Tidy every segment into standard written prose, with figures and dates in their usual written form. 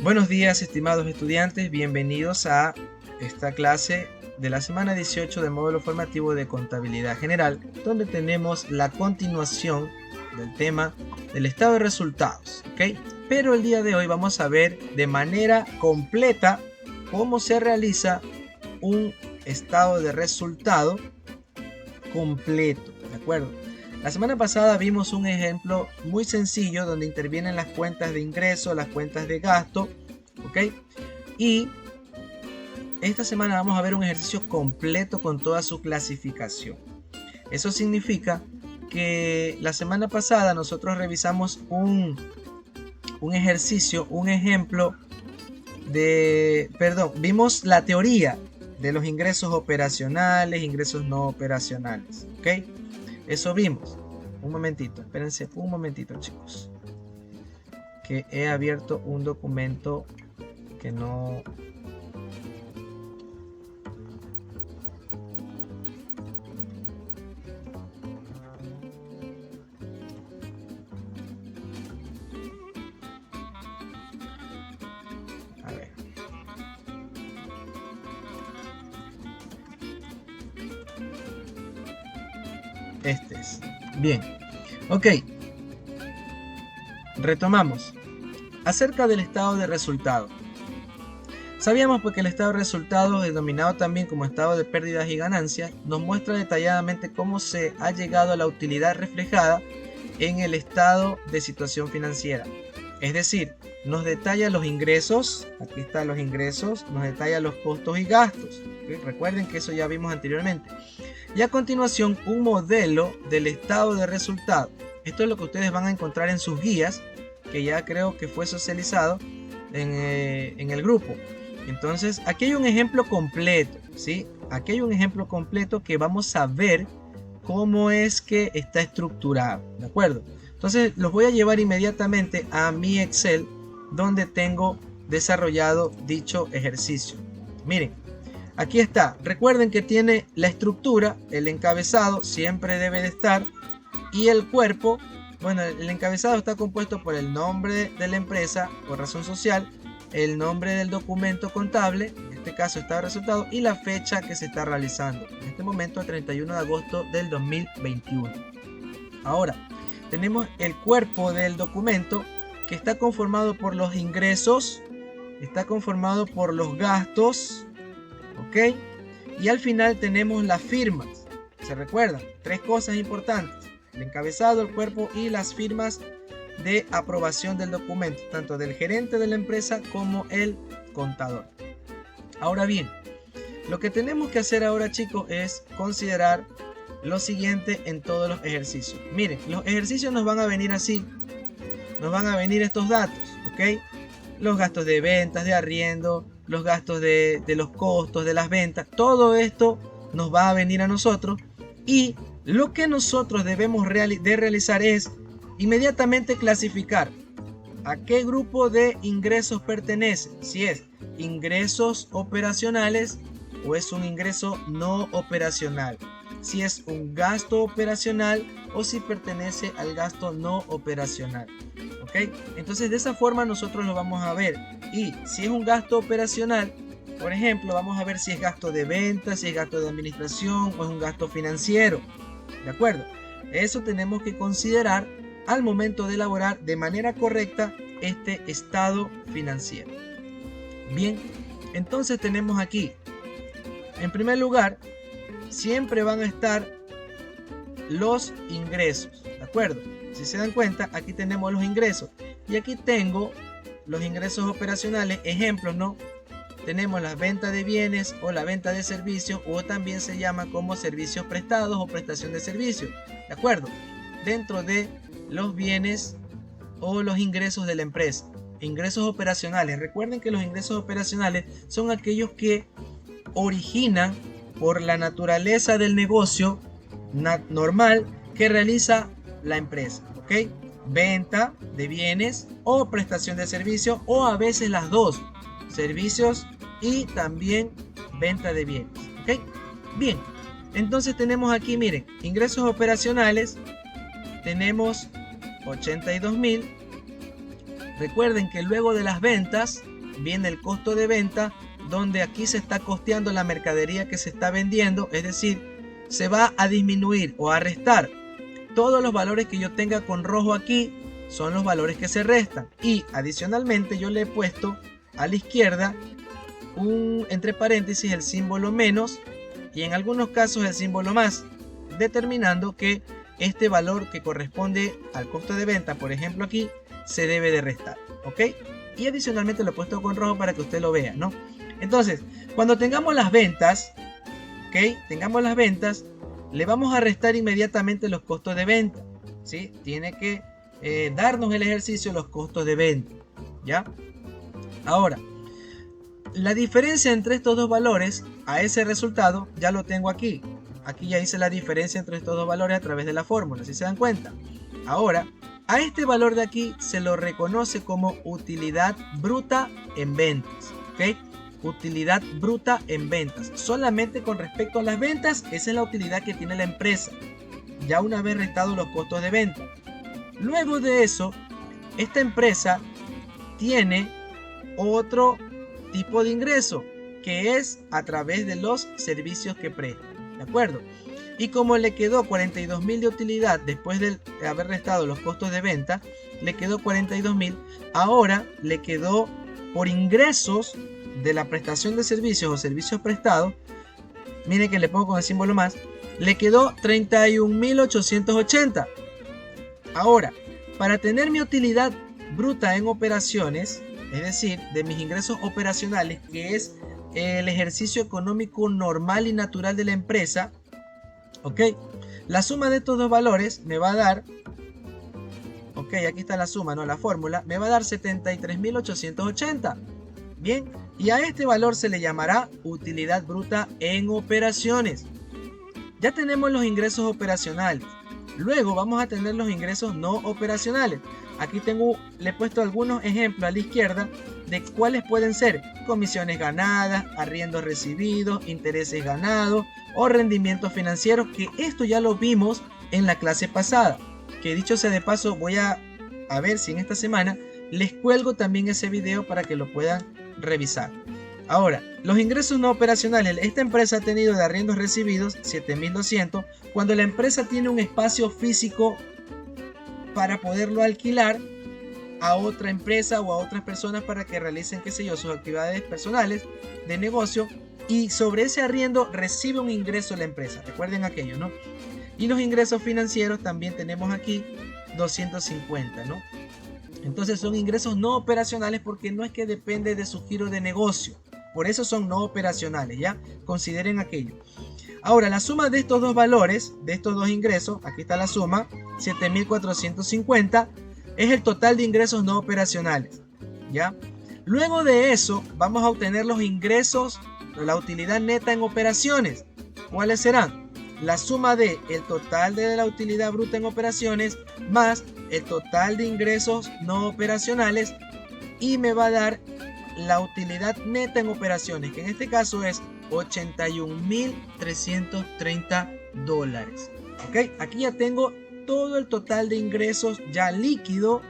Buenos días, estimados estudiantes, bienvenidos a esta clase de la semana 18 del módulo formativo de Contabilidad General, donde tenemos la continuación del tema del estado de resultados, ¿ok? Pero el día de hoy vamos a ver de manera completa cómo se realiza un estado de resultado completo, ¿de acuerdo? La semana pasada vimos un ejemplo muy sencillo donde intervienen las cuentas de ingreso, las cuentas de gasto, ¿ok? Y esta semana vamos a ver un ejercicio completo con toda su clasificación. Eso significa que la semana pasada nosotros revisamos un ejercicio, un ejemplo vimos la teoría de los ingresos operacionales, ingresos no operacionales, ¿ok? Eso vimos. Un momentito, espérense un momentito, chicos, que he abierto un documento que no... A ver. Este es. Bien. Ok. Retomamos. Acerca del estado de resultado. Sabíamos porque el estado de resultados, denominado también como estado de pérdidas y ganancias, nos muestra detalladamente cómo se ha llegado a la utilidad reflejada en el estado de situación financiera. Es decir, nos detalla los ingresos, aquí están los ingresos, nos detalla los costos y gastos. ¿Okay? Recuerden que eso ya vimos anteriormente. Y a continuación, un modelo del estado de resultado. Esto es lo que ustedes van a encontrar en sus guías, que ya creo que fue socializado en el grupo. Entonces, aquí hay un ejemplo completo, ¿sí? Aquí hay un ejemplo completo que vamos a ver cómo es que está estructurado, ¿de acuerdo? Entonces, los voy a llevar inmediatamente a mi Excel, donde tengo desarrollado dicho ejercicio. Miren. Aquí está, recuerden que tiene la estructura, el encabezado siempre debe de estar y el cuerpo, bueno, el encabezado está compuesto por el nombre de la empresa por razón social, el nombre del documento contable, en este caso está el resultado, y la fecha que se está realizando, en este momento el 31 de agosto del 2021. Ahora, tenemos el cuerpo del documento que está conformado por los ingresos, está conformado por los gastos, ¿ok? Y al final tenemos las firmas. ¿Se recuerdan? Tres cosas importantes: el encabezado, el cuerpo y las firmas de aprobación del documento, tanto del gerente de la empresa como el contador. Ahora bien, lo que tenemos que hacer ahora, chicos, es considerar lo siguiente en todos los ejercicios. Miren, los ejercicios nos van a venir así. Nos van a venir estos datos, ¿ok? Los gastos de ventas, de arriendo, los gastos de los costos, de las ventas, todo esto nos va a venir a nosotros y lo que nosotros debemos realizar es inmediatamente clasificar a qué grupo de ingresos pertenece, si es ingresos operacionales o es un ingreso no operacional, si es un gasto operacional o si pertenece al gasto no operacional. ¿Ok? Entonces de esa forma nosotros lo vamos a ver. Y si es un gasto operacional, por ejemplo, vamos a ver si es gasto de venta, si es gasto de administración o es un gasto financiero. ¿De acuerdo? Eso tenemos que considerar al momento de elaborar de manera correcta este estado financiero. Bien, entonces tenemos aquí, en primer lugar, siempre van a estar los ingresos. ¿De acuerdo? Si se dan cuenta, aquí tenemos los ingresos y aquí tengo los ingresos operacionales, ejemplos, ¿no? Tenemos la venta de bienes o la venta de servicios, o también se llama como servicios prestados o prestación de servicios, ¿de acuerdo? Dentro de los bienes o los ingresos de la empresa. Ingresos operacionales, recuerden que los ingresos operacionales son aquellos que originan por la naturaleza del negocio normal que realiza la empresa, ¿ok? Venta de bienes o prestación de servicios, o a veces las dos, servicios y también venta de bienes, ¿ok? Bien, entonces tenemos aquí, miren, ingresos operacionales, tenemos 82.000. Recuerden que luego de las ventas viene el costo de venta, donde aquí se está costeando la mercadería que se está vendiendo, es decir, se va a disminuir o a restar. Todos los valores que yo tenga con rojo aquí son los valores que se restan. Y adicionalmente yo le he puesto a la izquierda entre paréntesis el símbolo menos y en algunos casos el símbolo más, determinando que este valor que corresponde al costo de venta, por ejemplo aquí, se debe de restar, ¿ok? Y adicionalmente lo he puesto con rojo para que usted lo vea, ¿no? Entonces, cuando tengamos las ventas, ¿ok? Tengamos las ventas, le vamos a restar inmediatamente los costos de venta, ¿sí? Tiene que darnos el ejercicio los costos de venta, ¿ya? Ahora, la diferencia entre estos dos valores a ese resultado ya lo tengo aquí. Aquí ya hice la diferencia entre estos dos valores a través de la fórmula, si se dan cuenta. Ahora, a este valor de aquí se lo reconoce como utilidad bruta en ventas, ¿ok? Utilidad bruta en ventas. Solamente con respecto a las ventas, esa es la utilidad que tiene la empresa, ya una vez restados los costos de venta. Luego de eso, esta empresa tiene otro tipo de ingreso, que es a través de los servicios que presta, ¿de acuerdo? Y como le quedó 42.000 de utilidad después de haber restado los costos de venta, le quedó 42.000, ahora le quedó por ingresos de la prestación de servicios o servicios prestados, miren que le pongo con el símbolo más, le quedó 31.880. Ahora, para tener mi utilidad bruta en operaciones, es decir, de mis ingresos operacionales, que es el ejercicio económico normal y natural de la empresa, ¿ok? La suma de estos dos valores me va a dar, ok, aquí está la suma, no la fórmula, me va a dar 73.880. Bien, y a este valor se le llamará utilidad bruta en operaciones. Ya tenemos los ingresos operacionales. Luego vamos a tener los ingresos no operacionales. Aquí le he puesto algunos ejemplos a la izquierda de cuáles pueden ser comisiones ganadas, arriendos recibidos, intereses ganados o rendimientos financieros, que esto ya lo vimos en la clase pasada. Que dicho sea de paso, voy a ver si en esta semana les cuelgo también ese video para que lo puedan revisar. Ahora, los ingresos no operacionales. Esta empresa ha tenido de arriendos recibidos 7.200 cuando la empresa tiene un espacio físico para poderlo alquilar a otra empresa o a otras personas para que realicen, qué sé yo, sus actividades personales de negocio, y sobre ese arriendo recibe un ingreso la empresa. Recuerden aquello, ¿no? Y los ingresos financieros también tenemos aquí 250, ¿no? Entonces son ingresos no operacionales porque no es que depende de su giro de negocio. Por eso son no operacionales, ¿ya? Consideren aquello. Ahora, la suma de estos dos valores, de estos dos ingresos, aquí está la suma, 7.450, es el total de ingresos no operacionales, ¿ya? Luego de eso, vamos a obtener los ingresos, la utilidad neta en operaciones. ¿Cuáles serán? La suma de el total de la utilidad bruta en operaciones más el total de ingresos no operacionales, y me va a dar la utilidad neta en operaciones, que en este caso es $81.330. ¿Ok? Aquí ya tengo todo el total de ingresos ya líquido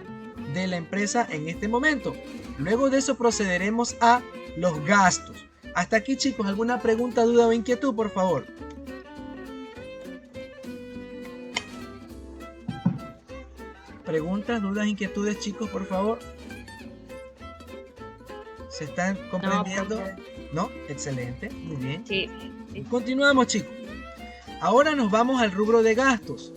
de la empresa en este momento. Luego de eso procederemos a los gastos. Hasta aquí, chicos, ¿alguna pregunta, duda o inquietud, por favor? Preguntas, dudas, inquietudes, chicos, por favor. ¿Se están comprendiendo? ¿No? Excelente, muy bien. Sí. Continuamos, chicos. Ahora nos vamos al rubro de gastos.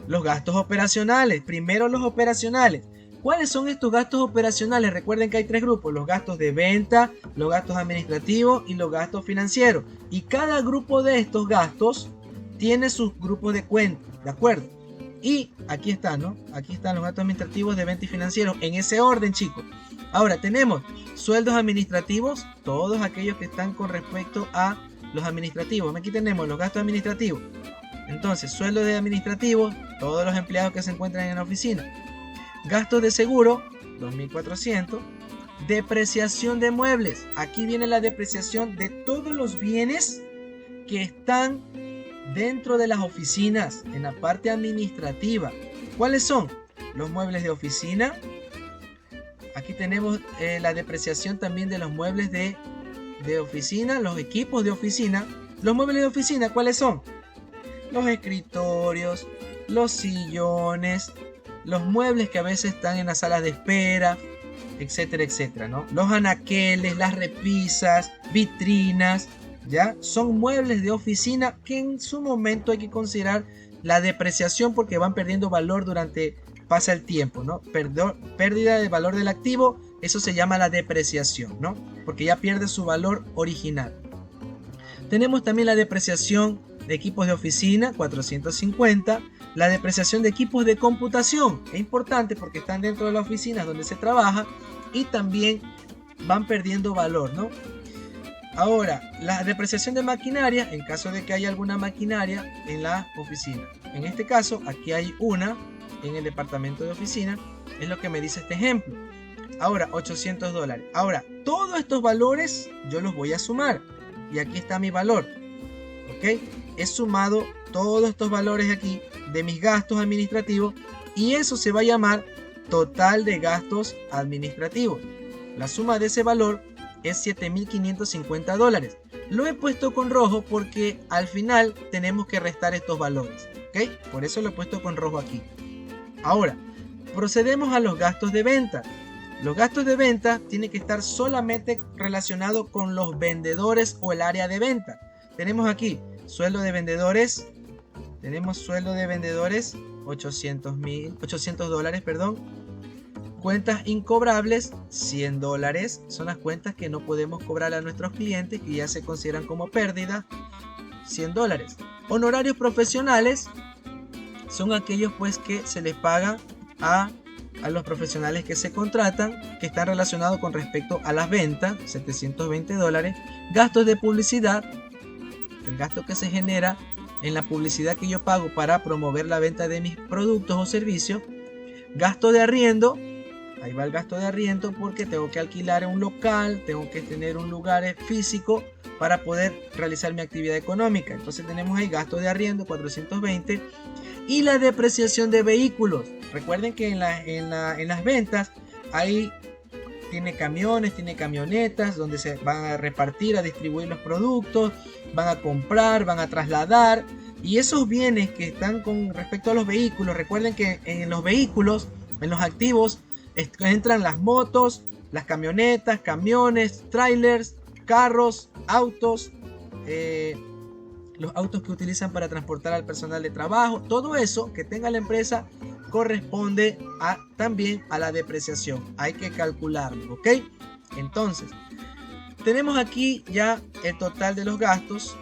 Los gastos operacionales. Primero los operacionales. ¿Cuáles son estos gastos operacionales? Recuerden que hay tres grupos: los gastos de venta, los gastos administrativos y los gastos financieros. Y cada grupo de estos gastos tiene sus grupos de cuenta, ¿de acuerdo? Y aquí están, ¿no? Aquí están los gastos administrativos, de venta y financieros, en ese orden, chicos. Ahora tenemos sueldos administrativos, todos aquellos que están con respecto a los administrativos. Aquí tenemos los gastos administrativos. Entonces, sueldos de administrativos, todos los empleados que se encuentran en la oficina. Gastos de seguro, 2.400. Depreciación de muebles. Aquí viene la depreciación de todos los bienes que están dentro de las oficinas, en la parte administrativa. ¿Cuáles son? Los muebles de oficina, Aquí tenemos la depreciación también de los muebles de oficina, los equipos de oficina. Los muebles de oficina, ¿cuáles son? Los escritorios, los sillones, los muebles que a veces están en las salas de espera, etcétera, etcétera, ¿no? Los anaqueles, las repisas, vitrinas, ¿ya? Son muebles de oficina que en su momento hay que considerar la depreciación porque van perdiendo valor durante pasa el tiempo, ¿no? Pérdida de valor del activo, eso se llama la depreciación, ¿no? Porque ya pierde su valor original. Tenemos también la depreciación de equipos de oficina, 450. La depreciación de equipos de computación, es importante porque están dentro de la oficina donde se trabaja y también van perdiendo valor, ¿no? Ahora, la depreciación de maquinaria, en caso de que haya alguna maquinaria en la oficina. En este caso, aquí hay una en el departamento de oficina, es lo que me dice este ejemplo. Ahora, $800. Ahora, todos estos valores yo los voy a sumar. Y aquí está mi valor. ¿Ok? He sumado todos estos valores aquí de mis gastos administrativos y eso se va a llamar total de gastos administrativos. La suma de ese valor es $7.550. Lo he puesto con rojo porque al final tenemos que restar estos valores. ¿Ok? Por eso lo he puesto con rojo aquí. Ahora, procedemos a los gastos de venta. Los gastos de venta tienen que estar solamente relacionados con los vendedores o el área de venta. Tenemos aquí sueldo de vendedores. Tenemos sueldo de vendedores, $800, perdón. Cuentas incobrables, $100. Son las cuentas que no podemos cobrar a nuestros clientes, que ya se consideran como pérdida, $100. Honorarios profesionales son aquellos pues que se les paga a los profesionales que se contratan, que están relacionados con respecto a las ventas, $720. Gastos de publicidad, el gasto que se genera en la publicidad que yo pago para promover la venta de mis productos o servicios. Gasto de arriendo, ahí va el gasto de arriendo porque tengo que alquilar un local, tengo que tener un lugar físico para poder realizar mi actividad económica. Entonces tenemos ahí gasto de arriendo, 420. Y la depreciación de vehículos. Recuerden que en las ventas tiene camiones, tiene camionetas donde se van a repartir, a distribuir los productos, van a comprar, van a trasladar. Y esos bienes que están con respecto a los vehículos, recuerden que en los vehículos, en los activos, entran las motos, las camionetas, camiones, trailers, carros, autos, los autos que utilizan para transportar al personal de trabajo. Todo eso que tenga la empresa corresponde también a la depreciación. Hay que calcularlo, ¿ok? Entonces, tenemos aquí ya el total de los gastos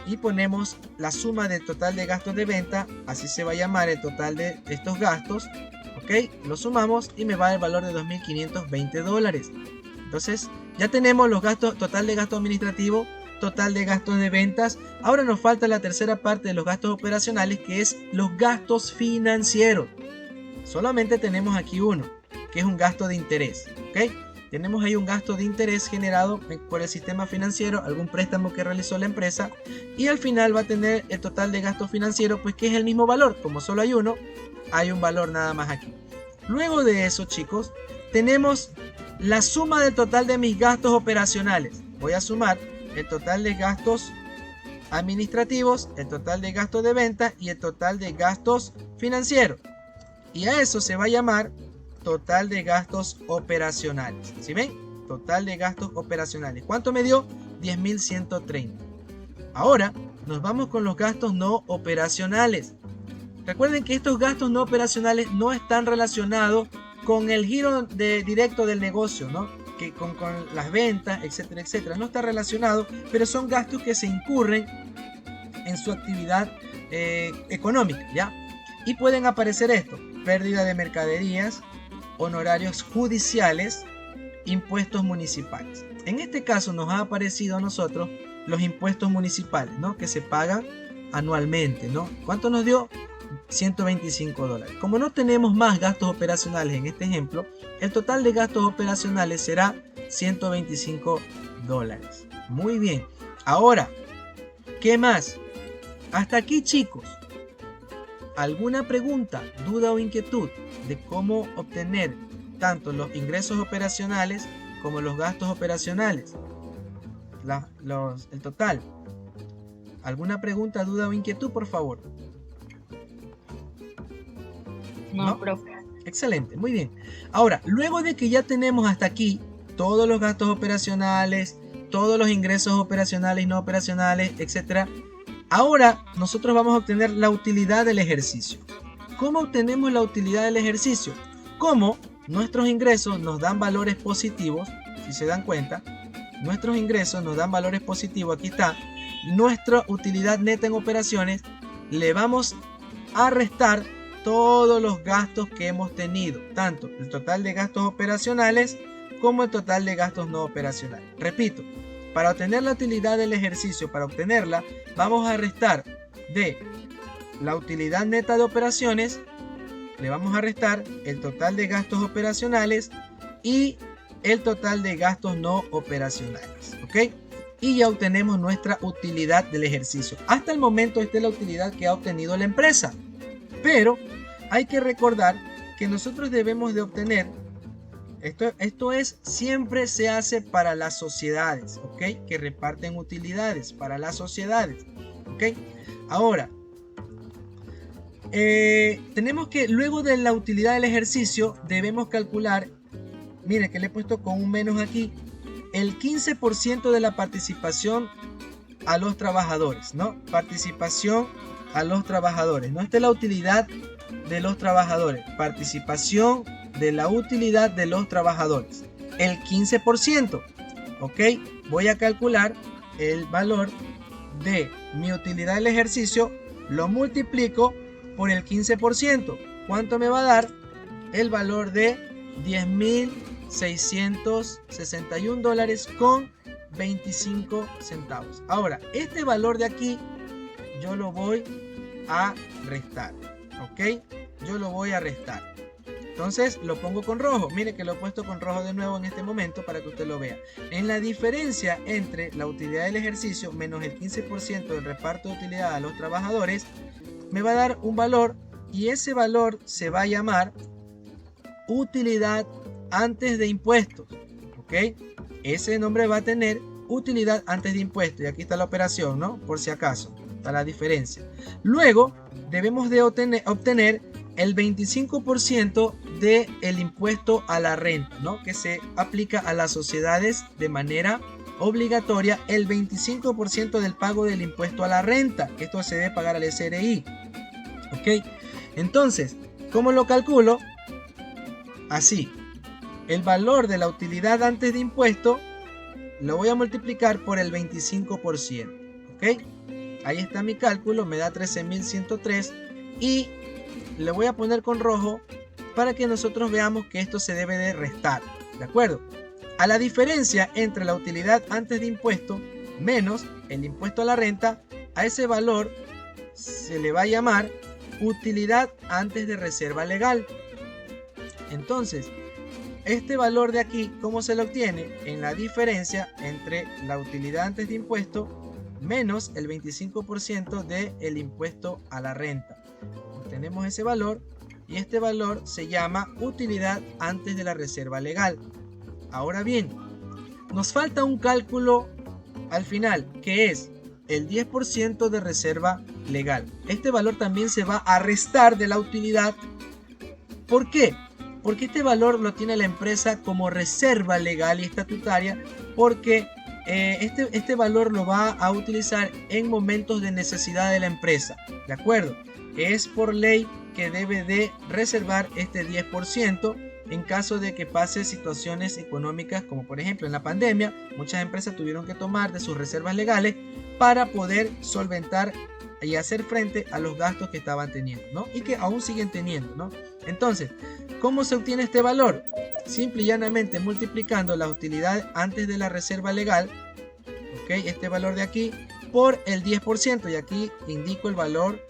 y ponemos la suma del total de gastos de venta. Así se va a llamar el total de estos gastos, ¿ok? Lo sumamos y me va el valor de $2.520. Entonces, ya tenemos los gastos, total de gasto administrativo, total de gastos de ventas. Ahora nos falta la tercera parte de los gastos operacionales, que es los gastos financieros. Solamente tenemos aquí uno, que es un gasto de interés, ¿ok? Tenemos ahí un gasto de interés generado por el sistema financiero, algún préstamo que realizó la empresa, y al final va a tener el total de gasto financiero, pues que es el mismo valor. Como solo hay uno, hay un valor nada más aquí. Luego de eso, chicos, tenemos la suma del total de mis gastos operacionales. Voy a sumar el total de gastos administrativos, el total de gastos de venta y el total de gastos financieros. Y a eso se va a llamar total de gastos operacionales. ¿Sí ven? Total de gastos operacionales. ¿Cuánto me dio? 10.130. Ahora nos vamos con los gastos no operacionales. Recuerden que estos gastos no operacionales no están relacionados con el giro directo del negocio, ¿no? Que con las ventas, etcétera, etcétera. No está relacionado, pero son gastos que se incurren en su actividad económica, ¿ya? Y pueden aparecer esto: pérdida de mercaderías, honorarios judiciales, impuestos municipales. En este caso nos ha aparecido a nosotros los impuestos municipales, ¿no? Que se pagan anualmente, ¿no? ¿Cuánto nos dio? $125. Como no tenemos más gastos operacionales en este ejemplo, el total de gastos operacionales será $125. Muy bien. Ahora, ¿qué más? Hasta aquí, chicos. ¿Alguna pregunta, duda o inquietud de cómo obtener tanto los ingresos operacionales como los gastos operacionales. El total. ¿Alguna pregunta, duda o inquietud, por favor? No, profe. Excelente, muy bien. Ahora, luego de que ya tenemos hasta aquí todos los gastos operacionales, todos los ingresos operacionales y no operacionales, etc. Ahora nosotros vamos a obtener la utilidad del ejercicio. ¿Cómo obtenemos la utilidad del ejercicio? Como nuestros ingresos nos dan valores positivos, si se dan cuenta, nuestros ingresos nos dan valores positivos, aquí está, nuestra utilidad neta en operaciones, le vamos a restar todos los gastos que hemos tenido, tanto el total de gastos operacionales como el total de gastos no operacionales. Repito, para obtener la utilidad del ejercicio, para obtenerla, vamos a restar de la utilidad neta de operaciones, le vamos a restar el total de gastos operacionales y el total de gastos no operacionales, ¿ok? Y ya obtenemos nuestra utilidad del ejercicio. Hasta el momento esta es la utilidad que ha obtenido la empresa, pero hay que recordar que nosotros debemos de obtener, esto es, siempre se hace para las sociedades, ¿ok? Que reparten utilidades, para las sociedades, ¿ok? Ahora, tenemos que, luego de la utilidad del ejercicio, debemos calcular, mire que le he puesto con un menos aquí, el 15% de la participación a los trabajadores, ¿no? Participación a los trabajadores, ¿no? Esta es la utilidad de los trabajadores, participación de la utilidad de los trabajadores, el 15%, ¿ok? Voy a calcular el valor de mi utilidad del ejercicio, lo multiplico por el 15%. ¿Cuánto me va a dar? El valor de $10,661 con 25 centavos. Ahora, este valor de aquí yo lo voy a restar, ¿ok? Yo lo voy a restar. Entonces lo pongo con rojo. Mire que lo he puesto con rojo de nuevo en este momento para que usted lo vea. En la diferencia entre la utilidad del ejercicio menos el 15% del reparto de utilidad a los trabajadores, me va a dar un valor y ese valor se va a llamar utilidad antes de impuestos, ¿ok? Ese nombre va a tener utilidad antes de impuestos y aquí está la operación, ¿no? Por si acaso, está la diferencia. Luego debemos de obtener el 25% del impuesto a la renta, ¿no? Que se aplica a las sociedades de manera obligatoria, el 25% del pago del impuesto a la renta. Esto se debe pagar al SRI, ¿ok? Entonces, ¿cómo lo calculo? Así, el valor de la utilidad antes de impuesto lo voy a multiplicar por el 25%, ¿ok? Ahí está mi cálculo, me da 13.103 y le voy a poner con rojo para que nosotros veamos que esto se debe de restar, ¿de acuerdo? A la diferencia entre la utilidad antes de impuesto menos el impuesto a la renta, a ese valor se le va a llamar utilidad antes de reserva legal. Entonces, este valor de aquí, ¿cómo se lo obtiene? En la diferencia entre la utilidad antes de impuesto menos el 25% del impuesto a la renta. Obtenemos ese valor y este valor se llama utilidad antes de la reserva legal. Ahora bien, nos falta un cálculo al final, que es el 10% de reserva legal. Este valor también se va a restar de la utilidad. ¿Por qué? Porque este valor lo tiene la empresa como reserva legal y estatutaria, porque este valor lo va a utilizar en momentos de necesidad de la empresa, ¿de acuerdo? Es por ley que debe de reservar este 10% en caso de que pase situaciones económicas, como por ejemplo en la pandemia, muchas empresas tuvieron que tomar de sus reservas legales para poder solventar y hacer frente a los gastos que estaban teniendo, ¿no? Y que aún siguen teniendo, ¿no? Entonces, ¿cómo se obtiene este valor? Simple y llanamente multiplicando la utilidad antes de la reserva legal, ¿ok? Este valor de aquí por el 10%, y aquí indico el valor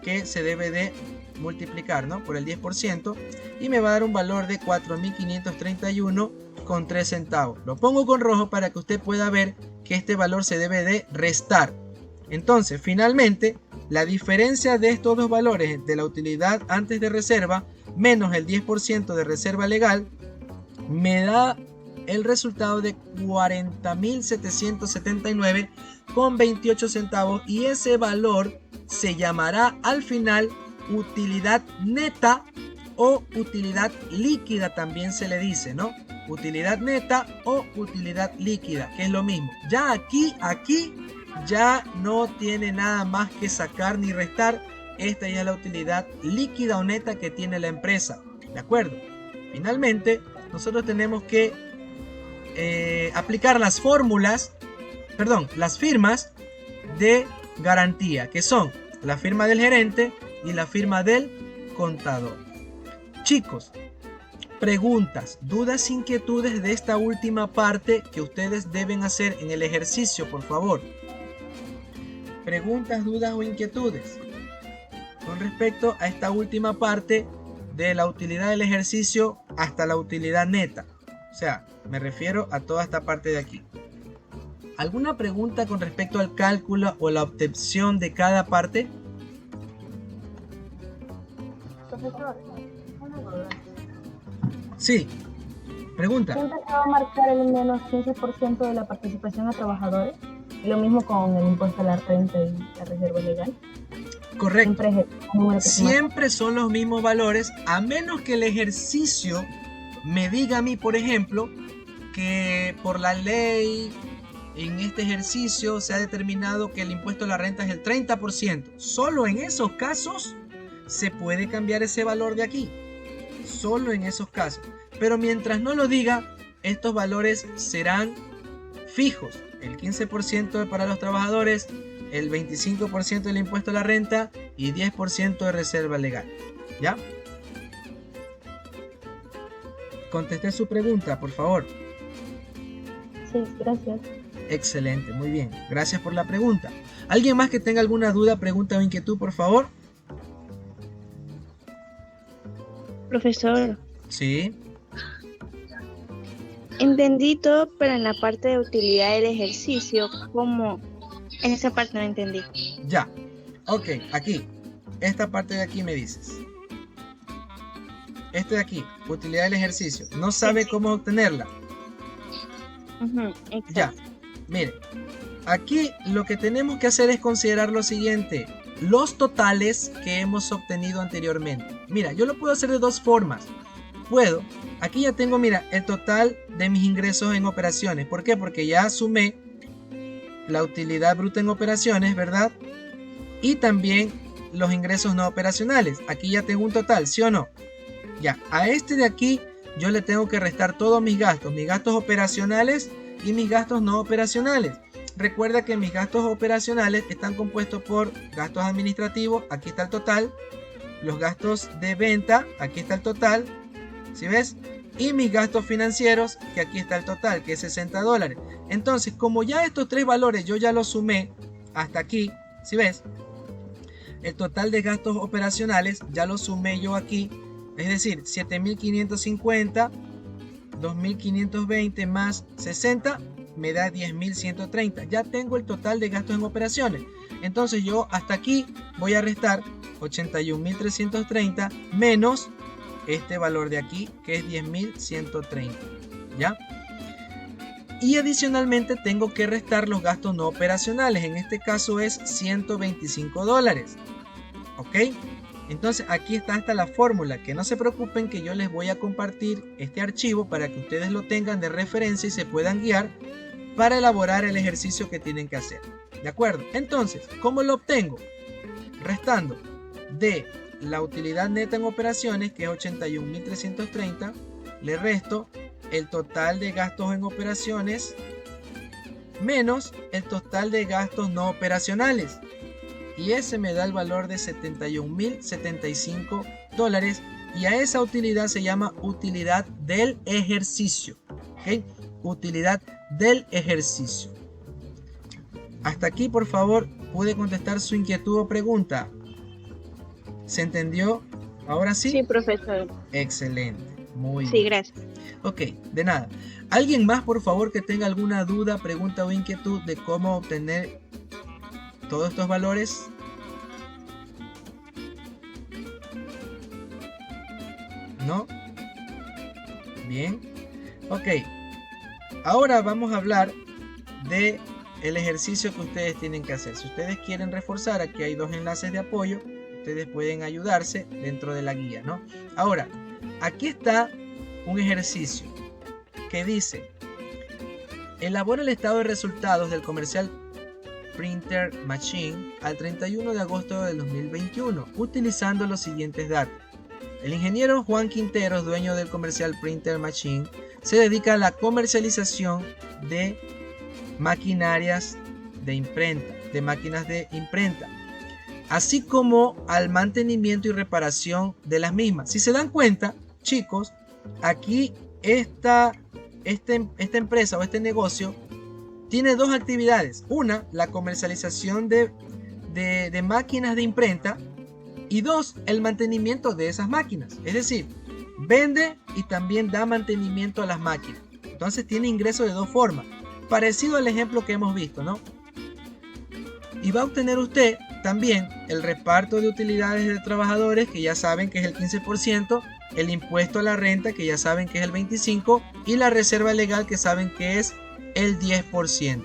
que se debe de multiplicar, ¿no? Por el 10%, y me va a dar un valor de 4.531 con 3 centavos. Lo pongo con rojo para que usted pueda ver que este valor se debe de restar. Entonces, finalmente, la diferencia de estos dos valores, de la utilidad antes de reserva menos el 10% de reserva legal, me da el resultado de 40.779,28 centavos, y ese valor se llamará al final utilidad neta o utilidad líquida, también se le dice, ¿no? Utilidad neta o utilidad líquida, que es lo mismo. Ya aquí ya no tiene nada más que sacar ni restar. Esta ya es la utilidad líquida o neta que tiene la empresa, ¿de acuerdo? Finalmente, nosotros tenemos que aplicar las firmas de garantía, que son la firma del gerente y la firma del contador. Chicos, preguntas, dudas, inquietudes de esta última parte que ustedes deben hacer en el ejercicio, por favor. Preguntas, dudas o inquietudes con respecto a esta última parte de la utilidad del ejercicio hasta la utilidad neta. O sea, me refiero a toda esta parte de aquí. ¿Alguna pregunta con respecto al cálculo o la obtención de cada parte? Profesor, una duda. Sí, pregunta. ¿Siempre se va a marcar el menos 15% de la participación a trabajadores? Y lo mismo con el impuesto a la renta y la reserva legal. Correcto. Siempre son los mismos valores, a menos que el ejercicio me diga a mí, por ejemplo, que por la ley en este ejercicio se ha determinado que el impuesto a la renta es el 30%. Solo en esos casos se puede cambiar ese valor de aquí. Solo en esos casos. Pero mientras no lo diga, estos valores serán fijos. El 15% para los trabajadores, el 25% del impuesto a la renta y 10% de reserva legal. ¿Ya? Contesté su pregunta, por favor. Sí, gracias. Excelente, muy bien. Gracias por la pregunta. ¿Alguien más que tenga alguna duda, pregunta o inquietud, por favor? Profesor, Sí. entendí todo, pero en la parte de utilidad del ejercicio, ¿cómo? En esa parte no entendí. Ya. Ok, aquí. Esta parte de aquí me dices. Este de aquí, utilidad del ejercicio. No sabe cómo obtenerla. Exacto. Ya. Mire. Aquí lo que tenemos que hacer es considerar lo siguiente. Los totales que hemos obtenido anteriormente. Mira, yo lo puedo hacer de dos formas. Puedo. Aquí ya tengo, mira, el total de mis ingresos en operaciones. ¿Por qué? Porque ya sumé la utilidad bruta en operaciones, ¿verdad? Y también los ingresos no operacionales. Aquí ya tengo un total, ¿sí o no? Ya, a este de aquí yo le tengo que restar todos mis gastos operacionales y mis gastos no operacionales. Recuerda que mis gastos operacionales están compuestos por gastos administrativos, aquí está el total, los gastos de venta, aquí está el total, ¿sí ves? Y mis gastos financieros, que aquí está el total, que es $60. Entonces, como ya estos tres valores yo ya los sumé hasta aquí, ¿sí ves? El total de gastos operacionales ya lo sumé yo aquí, es decir, 7.550, 2.520 más 60 me da 10.130. Ya tengo el total de gastos en operaciones. Entonces yo hasta aquí voy a restar 81.330 menos este valor de aquí, que es 10.130. ¿Ya? Y adicionalmente tengo que restar los gastos no operacionales. En este caso es $125. ¿Ok? Entonces aquí está hasta la fórmula, que no se preocupen que yo les voy a compartir este archivo para que ustedes lo tengan de referencia y se puedan guiar para elaborar el ejercicio que tienen que hacer. ¿De acuerdo? Entonces, ¿cómo lo obtengo? Restando de la utilidad neta en operaciones, que es 81.330, le resto el total de gastos en operaciones menos el total de gastos no operacionales. Y ese me da el valor de $71.075. Y a esa utilidad se llama utilidad del ejercicio. ¿Ok? Utilidad del ejercicio. Hasta aquí, por favor, pude contestar su inquietud o pregunta. ¿Se entendió? ¿Ahora sí? Sí, profesor. Excelente. Muy bien. Sí, gracias. Ok, de nada. ¿Alguien más, por favor, que tenga alguna duda, pregunta o inquietud de cómo obtener todos estos valores? ¿No? Bien. Ok, ahora vamos a hablar de el ejercicio que ustedes tienen que hacer. Si ustedes quieren reforzar, aquí hay 2 enlaces de apoyo. Ustedes pueden ayudarse dentro de la guía, ¿no? Ahora, aquí está un ejercicio que dice: elabora el estado de resultados del comercial Printer Machine al 31 de agosto de 2021, utilizando los siguientes datos. El ingeniero Juan Quinteros, dueño del comercial Printer Machine, se dedica a la comercialización de maquinarias de imprenta, de máquinas de imprenta, así como al mantenimiento y reparación de las mismas. Si se dan cuenta, chicos, aquí esta empresa o este negocio tiene 2 actividades. Una, la comercialización de máquinas de imprenta, y 2, el mantenimiento de esas máquinas. Es decir, vende y también da mantenimiento a las máquinas. Entonces tiene ingresos de 2 formas, parecido al ejemplo que hemos visto, ¿no? Y va a obtener usted también el reparto de utilidades de trabajadores, que ya saben que es el 15%, el impuesto a la renta, que ya saben que es el 25%, y la reserva legal, que saben que es el 10%.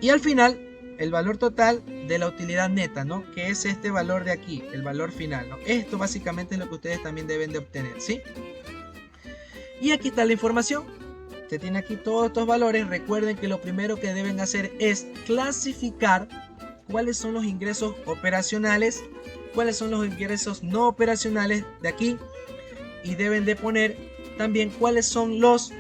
Y al final, el valor total de la utilidad neta, ¿no? Que es este valor de aquí, el valor final, ¿no? Esto básicamente es lo que ustedes también deben de obtener, ¿sí? Y aquí está la información. Usted tiene aquí todos estos valores. Recuerden que lo primero que deben hacer es clasificar cuáles son los ingresos operacionales, cuáles son los ingresos no operacionales de aquí, y deben de poner también cuáles son los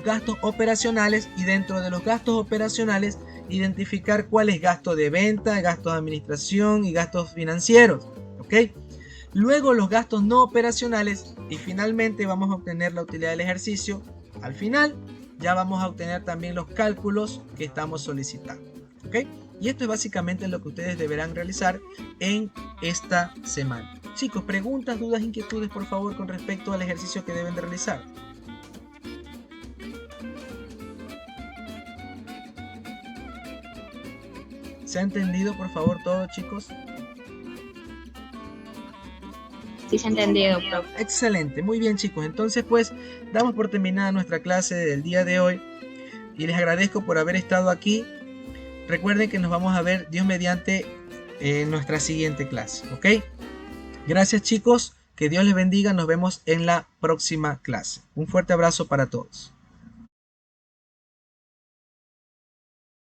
gastos operacionales, y dentro de los gastos operacionales identificar cuál es gasto de venta, gastos de administración y gastos financieros, ¿ok? Luego los gastos no operacionales, y finalmente vamos a obtener la utilidad del ejercicio. Al final ya vamos a obtener también los cálculos que estamos solicitando, ¿ok? Y esto es básicamente lo que ustedes deberán realizar en esta semana. Chicos, preguntas, dudas, inquietudes, por favor, con respecto al ejercicio que deben de realizar. ¿Se ha entendido, por favor, todo, chicos? Sí, se ha entendido, profe. Excelente, muy bien, chicos. Entonces, pues, damos por terminada nuestra clase del día de hoy y les agradezco por haber estado aquí. Recuerden que nos vamos a ver, Dios mediante, en nuestra siguiente clase, ¿ok? Gracias, chicos, que Dios les bendiga. Nos vemos en la próxima clase. Un fuerte abrazo para todos.